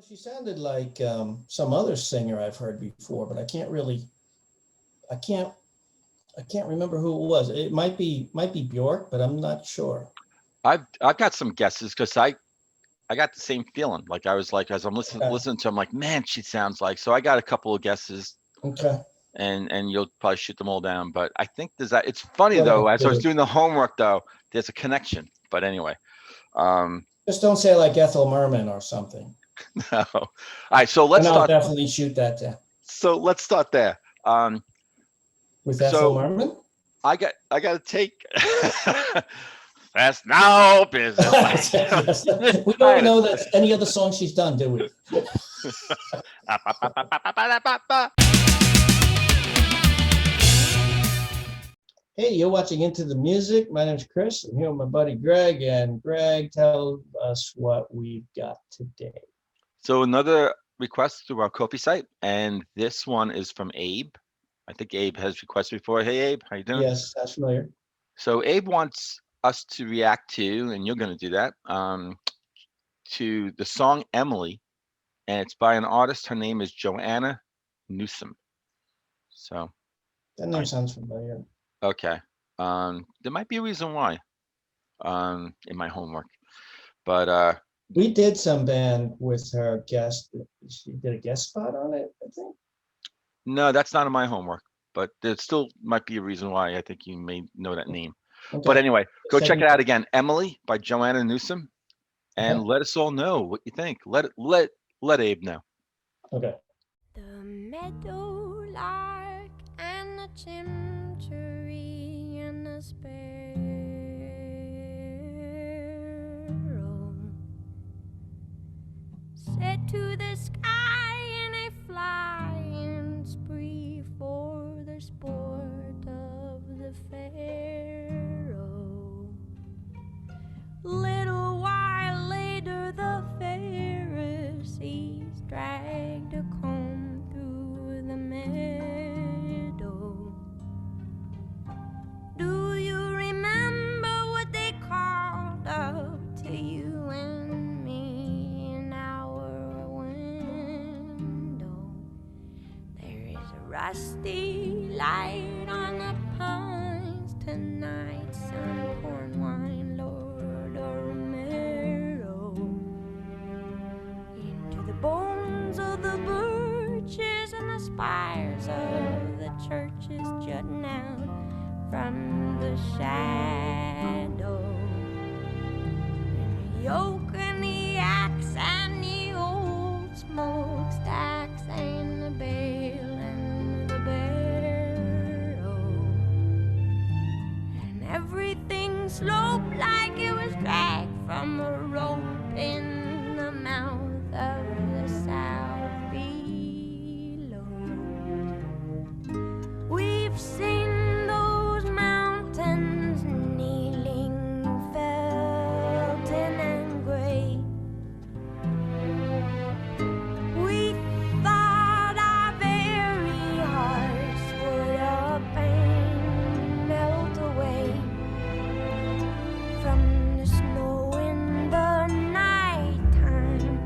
She sounded like some other singer I've heard before, but I can't, I can't remember who it was. It might be Bjork, but I'm not sure. I've got some guesses because I got the same feeling. Like I was like as I'm Okay. listening to, I'm like, man, she sounds like. So I got a couple of guesses, Okay. and you'll probably shoot them all down. But I think there's that. It's funny Go though. ahead. As I was Do. doing the homework though, there's a connection. But anyway, um, Just don't say like Ethel Merman or something. no. All right. So And let's I'll start. definitely shoot that down. So let's start there. With Ethel So Merman? I got to take. That's no business. Yes. We I don't had know that any other song she's done, do we? Hey, you're watching Into the Music. My name's Chris. I'm here with my buddy Greg. And Greg, tell us what we've got today. So another request through our Kofi site, and this one is from Abe. I think Abe has requested before. Hey Abe, how you doing? Yes, that's familiar. So Abe wants us to react to, and you're going to do that, to the song Emily, and it's by an artist. Her name is JOANNA Newsom. So, That name sounds familiar. okay. There might be a reason why, in my homework, but We did some band with her guest. She did a guest spot on it, I think. no, that's not in my homework. But there still might be a reason why. I think you may know that name. But Okay. anyway, go check Second- it out again. Emily by JOANNA Newsom, and Okay. let us all know what you think. Let Abe know. Okay. The meadowlark and the chimchuree and the sparrow set to the sky in a flying spree for the sport of the pharaoh. Little while later, the Pharisees dragged a comb through the meadow. Do you remember what they called up to you and me in our window? There is a rusty light on the pines tonight, some corn wine, Lord Romero. Into the bones of the birches and the spires of the churches jutting out from the shadow. And the yoke and the axe and the old smokestacks and the bale and the barrow. And everything sloped like it was dragged from a rope in the mouth of the south below. We've seen those mountains kneeling, felting and gray. We thought our very hearts would up and melt away from the snow in the nighttime,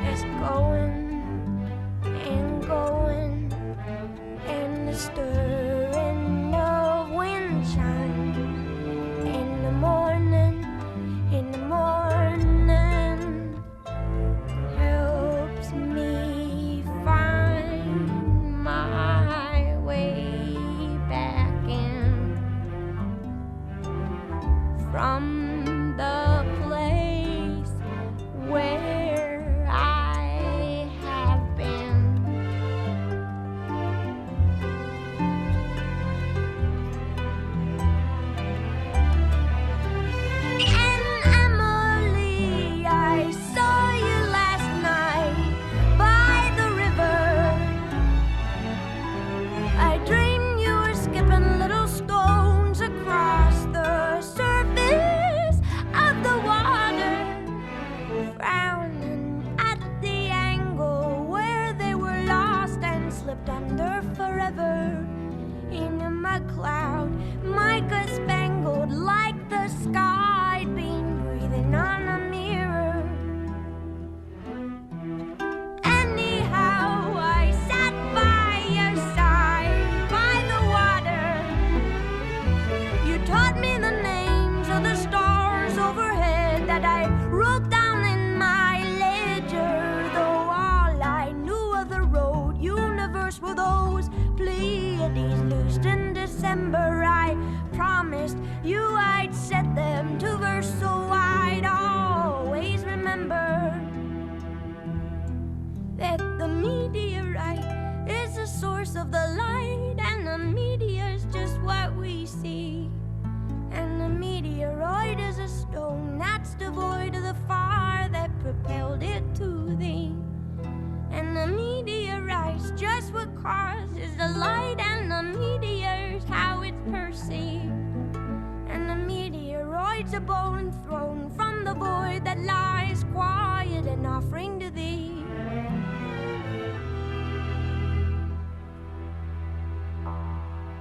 just going and going, and the stirring of wind chime in the morning, helps me find my way back in from the place where I December, I promised you I'd set them to verse, so I'd always remember that the meteorite is the source of the light, and the meteor's just what we see. And the meteoroid is a stone that's devoid of the fire that propelled it to thee. And the meteorite's just what causes the light, and the meteor's how it's perceived. And the meteoroid's a bone thrown from the void that lies quiet and offering to thee.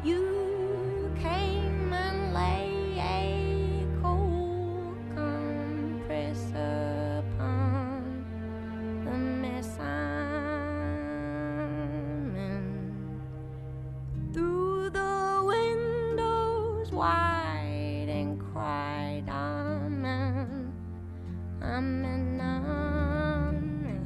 You came and lay a cold compress upon the mess I'm in. Through the windows wide and cried, Amen, Amen, Amen.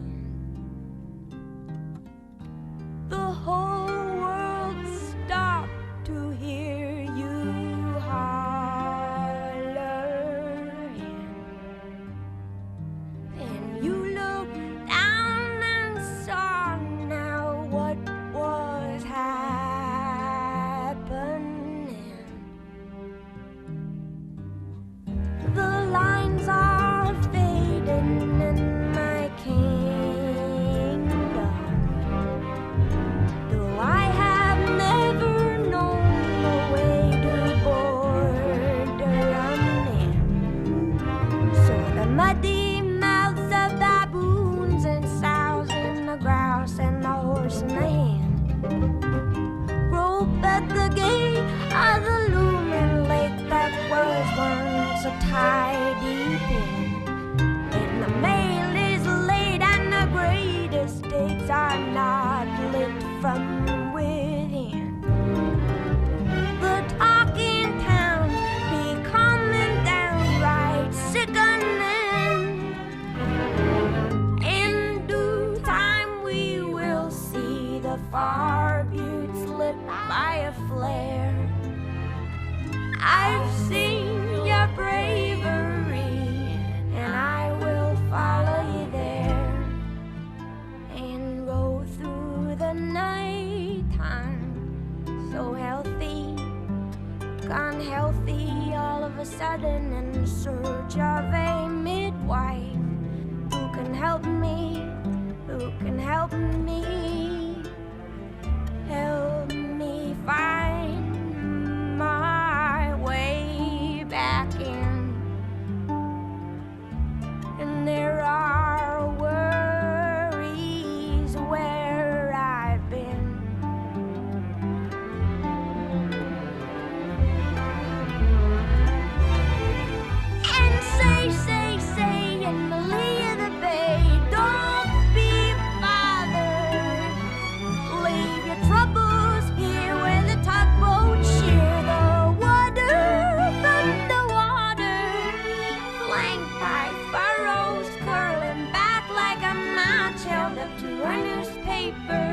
The whole world stopped to hear you holler, and you looked down and saw now what was happening. The lines are fading in my kingdom, though I have never known the way to border in. So the muddy mouths of baboons and sows and the grouse and the horse in the hand rope at the gate of the looming lake that was once a tidy pen. And the mail is late and the great estates are not lit from within. The talking towns becoming downright sickening. In due time we will see the far buttes lit by a flare. I've seen your bravery, and I will follow you there and go through the night time so healthy, gone healthy all of a sudden, in search of a midwife who can help me, who can help me, help me find my way back in. And there are worries where I've been. And say, in the lee of the bay, don't be bothered. Leave your troubles here where the tugboats shear the water from the water, flanked by furrows curling back like a match held up to a newspaper.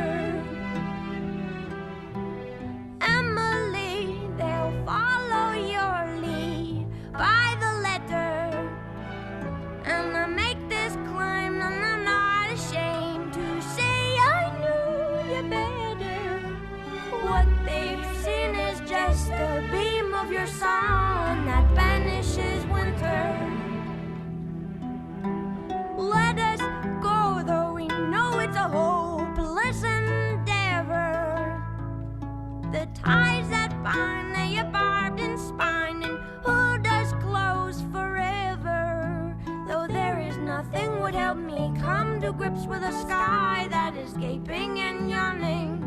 Emily, they'll follow your lead by the letter, and I make this climb, and I'm not ashamed to say I knew you better. What they've seen is just a beam of your sun that banishes winter. Let us go, though we know it's a hopeless endeavor. The ties that bind, they are barbed and spined, and who does close forever? Though there is nothing would help me come to grips with a sky that is gaping and yawning.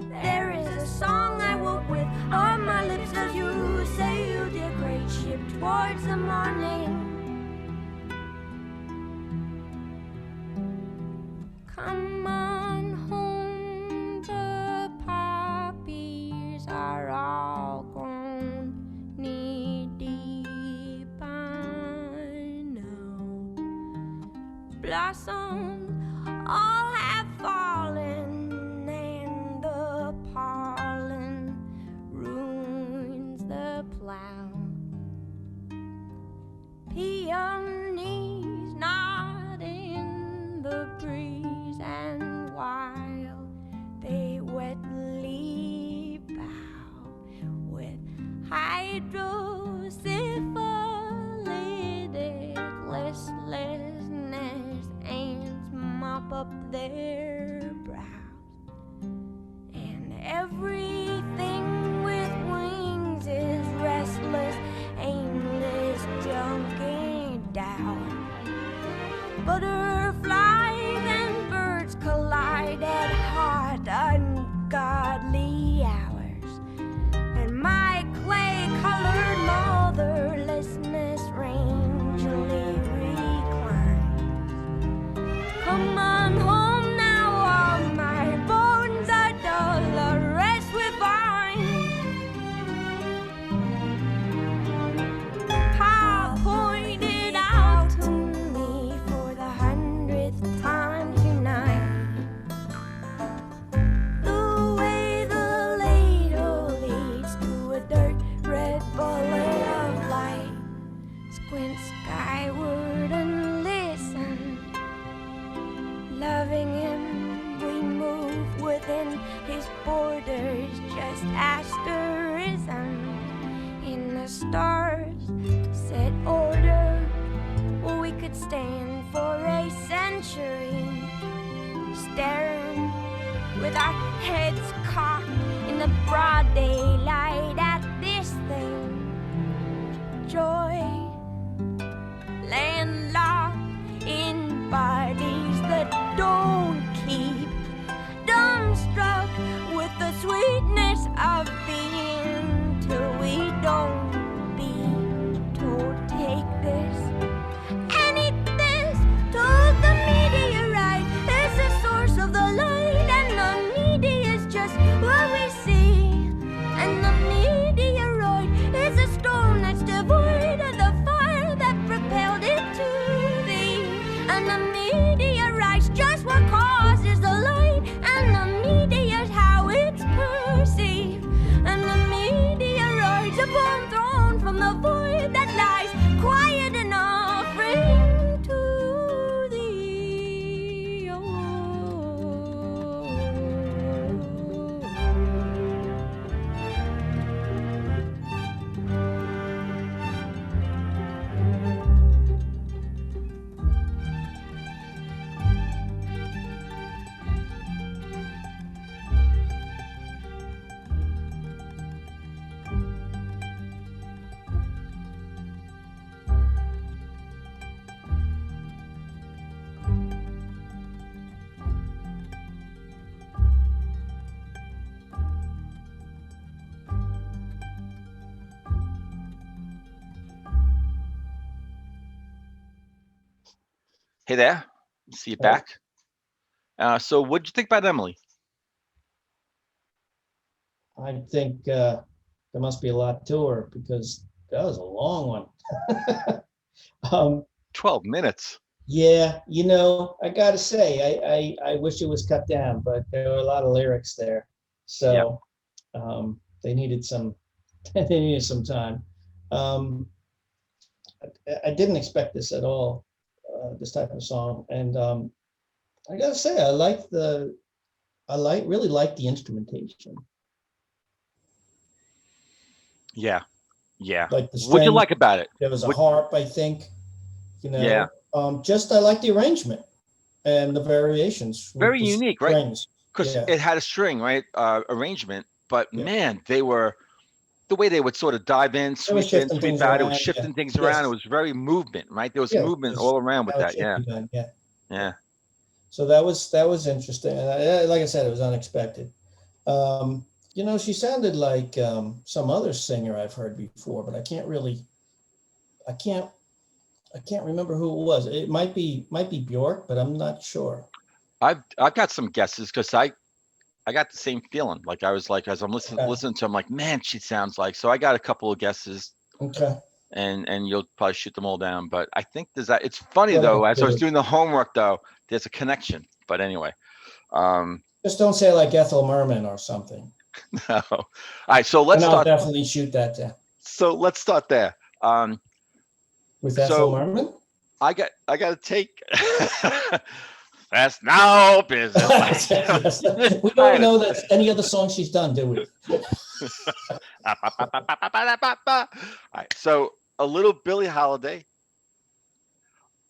There is a song I woke with on my lips as you sailed your great ship towards the morning. Come on home, the poppies are all grown knee deep by now. Blossoms all have fallen, and the pollen ruins up their brows. And everything with wings is restless, aimless, junking down. Butterflies and birds collide at hot, ungodly hours. And my clay-colored motherlessness strangely reclines. Come on home now, all my bones are dull, the rest we find. Pa pointed out to me for the 100th time tonight the way the ladle leads to a dirt red bullet of light. Squint skyward and listen. Loving him, we move within his borders, just asterism in the stars set order. Well, we could stand for a century, staring with our heads cocked in the broad daylight at this thing. Joy, landlocked in bodies that don't keep, dumbstruck with the sweetness of being till we don't be told take this and eat this. Told the meteorite is the source of the light, and the media is just what we see, and the meteoroid is a stone that's devoid of the fire that propelled it to thee, and the meteorite's just what causes the light, and the media's how it's perceived, and the meteoroid's a bomb thrown from the void that lies quiet and offering to thee. Oh. Hey there. See you back. So what'd you think about Emily? I think there must be a lot to her because that was a long one. 12 minutes. Yeah, I gotta say, I wish it was cut down, but there were a lot of lyrics there. So they needed some they needed some time. I didn't expect this at all, this type of song. And I gotta say, really like the instrumentation. Yeah. Like the What'd you string, like about it? there was a harp, I think, Yeah. Just I like the arrangement and the variations. with Very the unique, right? strings. Because Yeah. it had a string, right? Arrangement, but Yeah. man, they were the way they would sort of dive in, sweep in, shifting sweep things out. It was around, shifting yeah. things Yes. around. It was very movement, right? There was Yeah, movement it's all around with how it that. should Yeah. be done, yeah. Yeah. So that was interesting. And like I said, it was unexpected. She sounded like some other singer I've heard before, but I can't remember who it was. It might be Bjork, but I'm not sure. I've got some guesses because I got the same feeling. Like I was like, as I'm listening to, I'm like, man, she sounds like. So I got a couple of guesses. Okay. And you'll probably shoot them all down. But I think there's that. It's funny Well, though. I As I was do. doing the homework though, there's a connection. But anyway, Just don't say like Ethel Merman or something. no. All right. So let's And I'll start. definitely shoot that down. So let's start there. With Ethel Merman? I got to take. That's no business. Yes. We don't know that any other song she's done, do we? All right, so a little Billie Holiday.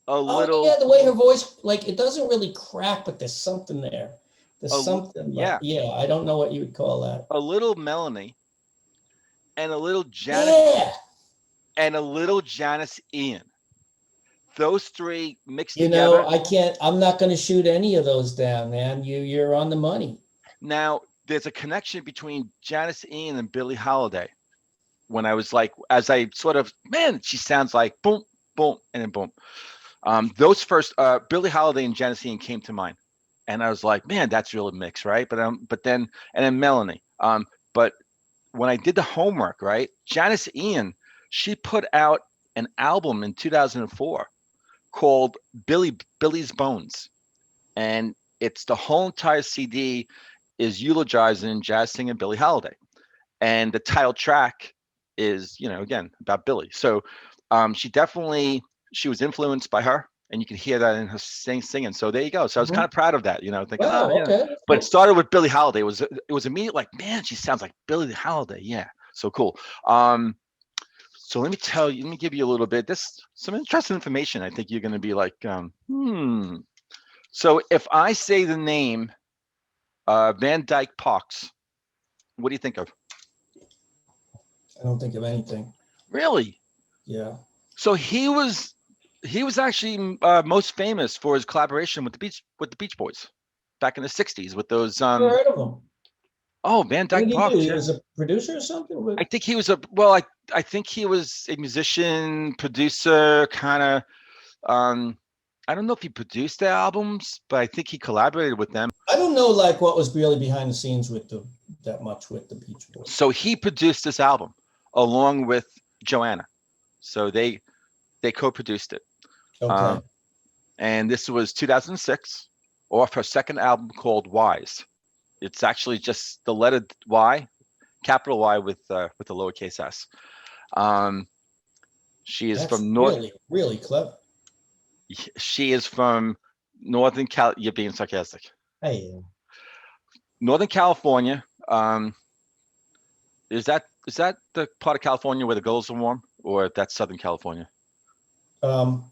a Oh little, yeah, the way her voice, like it doesn't really crack, but there's something there. There's something like, yeah, yeah, I don't know what you would call that. a little Melanie and a little Janet Yeah. and a little Janice Ian. Those three mixed You know, together. I'm not going to shoot any of those down, man. You're on the money. Now, there's a connection between Janice Ian and Billie Holiday. When I was like, as I sort of, man, she sounds like boom, boom, and then boom. Those first, Billie Holiday and Janice Ian came to mind, and I was like, man, that's really mixed, right? But then, and then Melanie. But when I did the homework, right, Janice Ian, she put out an album in 2004 called Billy's Bones, and it's the whole entire CD is eulogizing jazz singer Billie Holiday, and the title track is, again, about Billy. So she was influenced by her, and you can hear that in her singing. So there you go. So I was kind of proud of that, thinking, Wow. Okay. But it started with Billie Holiday. It was immediate, like, man, she sounds like Billie Holiday. Yeah, so cool. So let me give you a little bit. This some interesting information. I think you're going to be like, So if I say the name Van Dyke Parks, what do you think of? I don't think of anything. Really? Yeah. So he was actually most famous for his collaboration with the Beach Boys back in the '60s with those. Never heard of him. Oh, Van What Dyke did he do? Parks. He Yeah. was a producer or something? I think he was I think he was a musician, producer, kind of. I don't know if he produced the albums, but I think he collaborated with them. I don't know, like what was really behind the scenes with that much with the Beach Boys. So he produced this album along with Joanna. So they co-produced it. Okay. And this was 2006, off her second album called Wise. It's actually just the letter Y, capital Y with the lowercase s. She is That's from really, really clever. She is from Northern Cal. You're being sarcastic. Hey. Northern California. Is that the part of California where the girls are warm, or that's Southern California? No.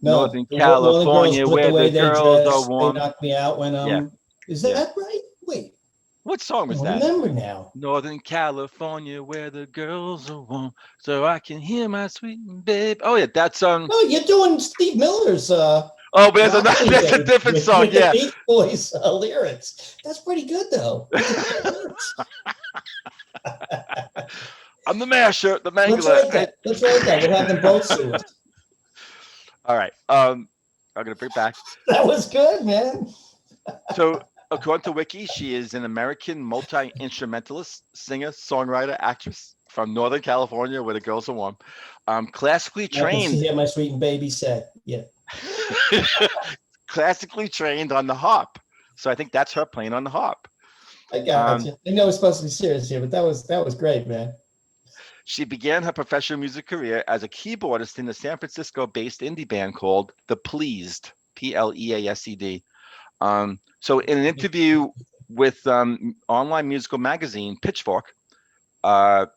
Northern California, California, with where the way the they girls dress, are warm. they knock me out when Yeah. Is that Yeah. right? Wait. What song was I that? remember now. Northern California, where the girls are warm, so I can hear my sweet babe. Oh yeah, that's No, you're doing Steve Miller's. Oh, but that's a Babe different with, song. With Yeah. the Beach Boys lyrics. That's pretty good though. I'm the masher, the mangler. Let's write that. We'll have them both sue us. All right. I'm gonna bring back. That was good, man. So, according to Wiki, she is an American multi-instrumentalist, singer, songwriter, actress from Northern California, where the girls are warm. Classically I can trained. hear my sweet baby say, yeah. Classically trained on the harp. So I think that's her playing on the harp. I got you. I know it's supposed to be serious here, but that was great, man. She began her professional music career as a keyboardist in the San Francisco-based indie band called The Pleased, Pleased. So in an interview with online musical magazine Pitchfork, the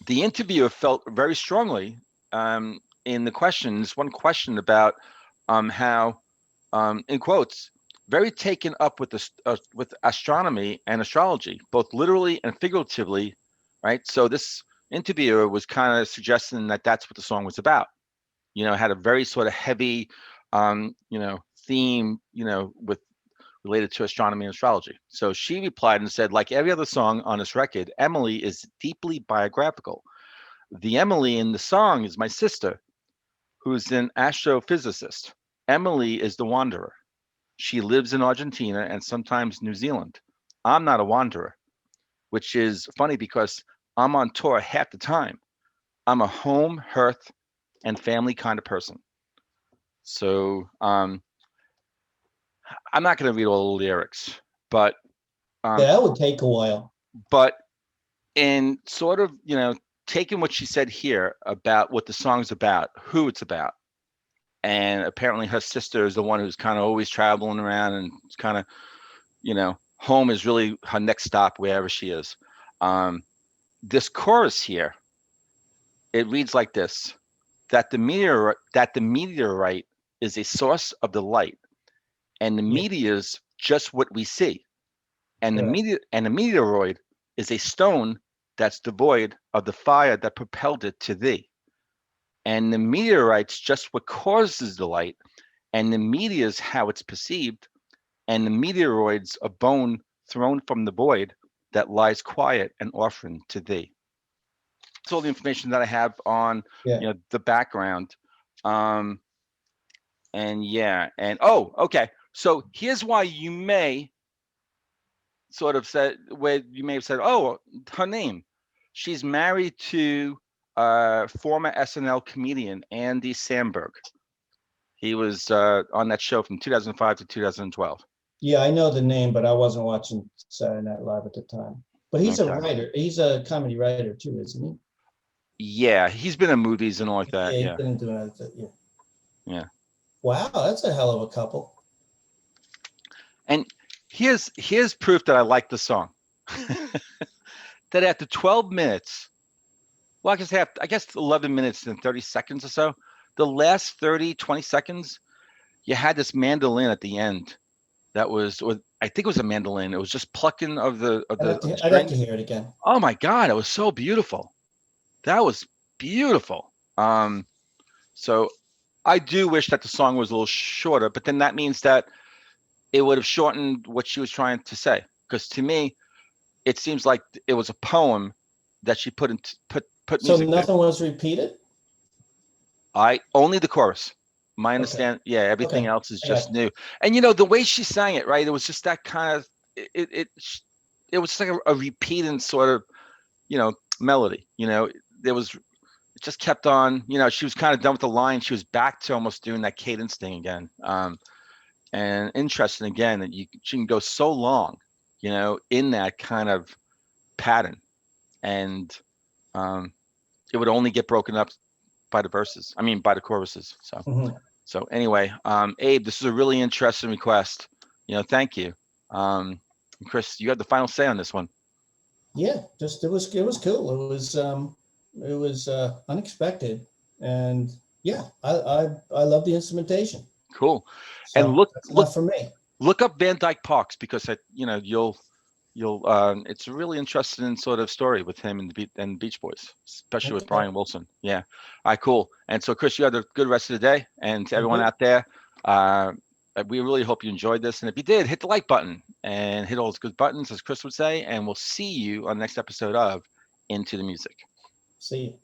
interviewer felt very strongly in one question about how, in quotes, very taken up with astronomy and astrology, both literally and figuratively, right? So this interviewer was kind of suggesting that that's what the song was about. It had a very sort of heavy, theme, with related to astronomy and astrology. So she replied and said, like every other song on this record, Emily is deeply biographical. The Emily in the song is my sister, who's an astrophysicist. Emily is the wanderer. She lives in Argentina and sometimes New Zealand. I'm not a wanderer, which is funny because I'm on tour half the time. I'm a home, hearth, and family kind of person. So I'm not going to read all the lyrics, but that would take a while. But in sort of, taking what she said here about what the song's about, who it's about, and apparently her sister is the one who's kind of always traveling around, and it's kind of, home is really her next stop wherever she is. This chorus here, it reads like this. that the meteorite is a source of the light, and the Yeah. meteor's just what we see, and Right. the meteoroid is a stone that's devoid of the fire that propelled it to thee. And the meteorite's just what causes the light, and the meteor's how it's perceived, and the meteoroid's a bone thrown from the void that lies quiet and offering to thee. That's all the information that I have on Yeah. the background. Um, and yeah, and oh, okay. So here's why you may sort of said where you may have said, oh, her name. She's married to former SNL comedian Andy Samberg. He was on that show from 2005 to 2012. Yeah, I know the name, but I wasn't watching Saturday Night Live at the time. But he's a Okay. writer. He's a comedy writer too, isn't Yeah, he's been in movies and all like he? that. Yeah, Yeah, he's been doing it. Yeah. yeah. Wow, that's a hell of a couple. And here's proof that I like the song. That after 12 minutes, well, I guess 11 minutes and 30 seconds or so, the last 30, 20 seconds, you had this mandolin at the end that was, or I think it was a mandolin. It was just plucking of the I'd have to strings. hear it again. Oh my God, it was so beautiful. That was beautiful. So I do wish that the song was a little shorter, but then that means that it would have shortened what she was trying to say. Because to me, it seems like it was a poem that she put So music to. nothing was repeated? I only the chorus. My Okay. understand, yeah, everything Okay. else is I got just new. And the way she sang it, right? It was just that kind of it was like a repeating sort of melody. There was it just kept on. She was kind of done with the line. She was back to almost doing that cadence thing again. And interesting again that she can go so long, in that kind of pattern, and it would only get broken up by the verses. I mean, by the choruses. So. Mhm. So anyway, Abe, this is a really interesting request. Thank you. Chris, you have the final say on this one. Yeah, just it was cool. It was unexpected, and yeah, I love the instrumentation. Cool. So And that's enough for me. look up Van Dyke Parks, because you'll it's a really interesting sort of story with him and Beach Boys, especially with Okay. Brian Wilson. Yeah. All right, cool. And so Chris, you have a good rest of the day, and to everyone Mhm. out there, we really hope you enjoyed this. And if you did, hit the like button and hit all those good buttons, as Chris would say, and we'll see you on the next episode of Into the Music. See you.